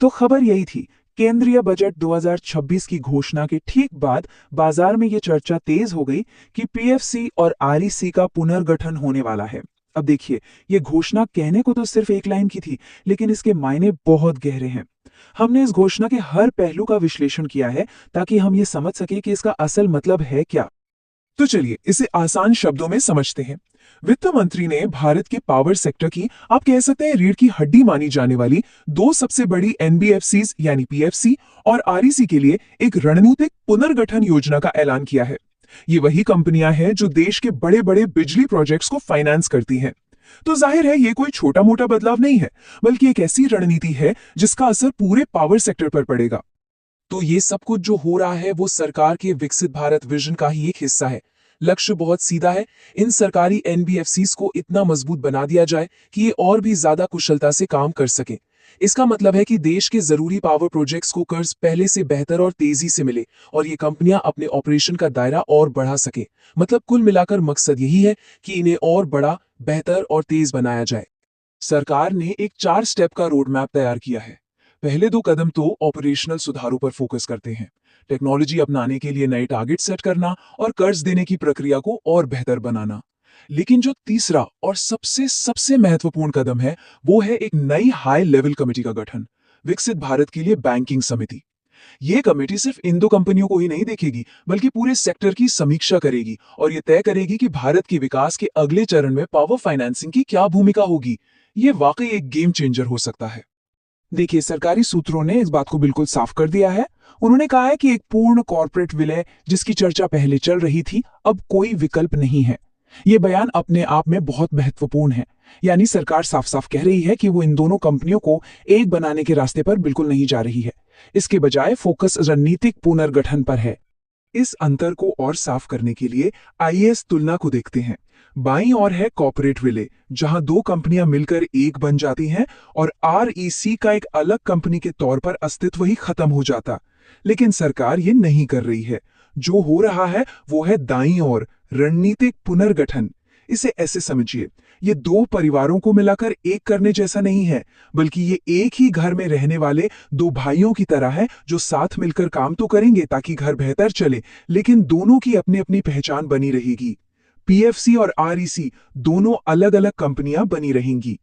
तो खबर यही थी। केंद्रीय बजट 2026 की घोषणा के ठीक बाद बाजार में ये चर्चा तेज हो गई कि पीएफसी और आरईसी का पुनर्गठन होने वाला है। अब देखिए, ये घोषणा कहने को तो सिर्फ एक लाइन की थी, लेकिन इसके मायने बहुत गहरे हैं। हमने इस घोषणा के हर पहलू का विश्लेषण किया है ताकि हम ये समझ सके कि इसका असल मतलब है क्या। तो चलिए इसे आसान शब्दों में समझते हैं। वित्त मंत्री ने भारत के पावर सेक्टर की, आप कह सकते हैं, रीढ़ की हड्डी मानी जाने वाली दो सबसे बड़ी एनबीएफसीज यानी पीएफसी और आरईसी के लिए एक रणनीतिक पुनर्गठन योजना का ऐलान किया है। ये वही कंपनियां हैं जो देश के बड़े बड़े बिजली प्रोजेक्ट्स को फाइनेंस करती हैं। तो जाहिर है ये कोई छोटा मोटा बदलाव नहीं है, बल्कि एक ऐसी रणनीति है जिसका असर पूरे पावर सेक्टर पर पड़ेगा। तो ये सब कुछ जो हो रहा है वो सरकार के विकसित भारत विजन का ही एक हिस्सा है। लक्ष्य बहुत सीधा है, इन सरकारी एनबीएफसीज को इतना मजबूत बना दिया जाए कि ये और भी ज्यादा कुशलता से काम कर सकें। इसका मतलब है कि देश के जरूरी पावर प्रोजेक्ट्स को कर्ज पहले से बेहतर और तेजी से मिले और ये कंपनियां अपने ऑपरेशन का दायरा और बढ़ा सके। मतलब कुल मिलाकर मकसद यही है कि इन्हें और बड़ा, बेहतर और तेज बनाया जाए। सरकार ने एक 4 स्टेप का रोड मैप तैयार किया है। पहले 2 कदम तो ऑपरेशनल सुधारों पर फोकस करते हैं। टेक्नोलॉजी अपनाने के लिए नए टारगेट सेट करना और कर्ज देने की प्रक्रिया को और बेहतर बनाना। लेकिन जो तीसरा और सबसे सबसे महत्वपूर्ण कदम है, वो है एक नई हाई लेवल कमेटी का गठन, विकसित भारत के लिए बैंकिंग समिति। ये कमेटी सिर्फ इन 2 कंपनियों को ही नहीं देखेगी, बल्कि पूरे सेक्टर की समीक्षा करेगी और ये तय करेगी कि भारत के विकास के अगले चरण में पावर फाइनेंसिंग की क्या भूमिका होगी। ये वाकई एक गेम चेंजर हो सकता है। देखिए, सरकारी सूत्रों ने इस बात को बिल्कुल साफ कर दिया है। उन्होंने कहा है कि एक पूर्ण कॉर्पोरेट विलय, जिसकी चर्चा पहले चल रही थी, अब कोई विकल्प नहीं है। ये बयान अपने आप में बहुत महत्वपूर्ण है। यानी सरकार साफ साफ कह रही है कि वो इन दोनों कंपनियों को एक बनाने के रास्ते पर बिल्कुल नहीं जा रही है। इसके बजाय फोकस रणनीतिक पुनर्गठन पर है। इस अंतर को और साफ करने के लिए आइए इस तुलना को देखते हैं। बाईं ओर है कॉर्पोरेट विलय, जहां 2 कंपनियां मिलकर एक बन जाती हैं और आरईसी का एक अलग कंपनी के तौर पर अस्तित्व ही खत्म हो जाता। लेकिन सरकार ये नहीं कर रही है। जो हो रहा है वो है दाईं ओर, रणनीतिक पुनर्गठन। इसे ऐसे समझिए, ये 2 परिवारों को मिलाकर एक करने जैसा नहीं है, बल्कि ये एक ही घर में रहने वाले 2 भाइयों की तरह है, जो साथ मिलकर काम तो करेंगे ताकि घर बेहतर चले, लेकिन दोनों की अपनी अपनी पहचान बनी रहेगी। पीएफसी और आरईसी दोनों अलग अलग कंपनियां बनी रहेंगी।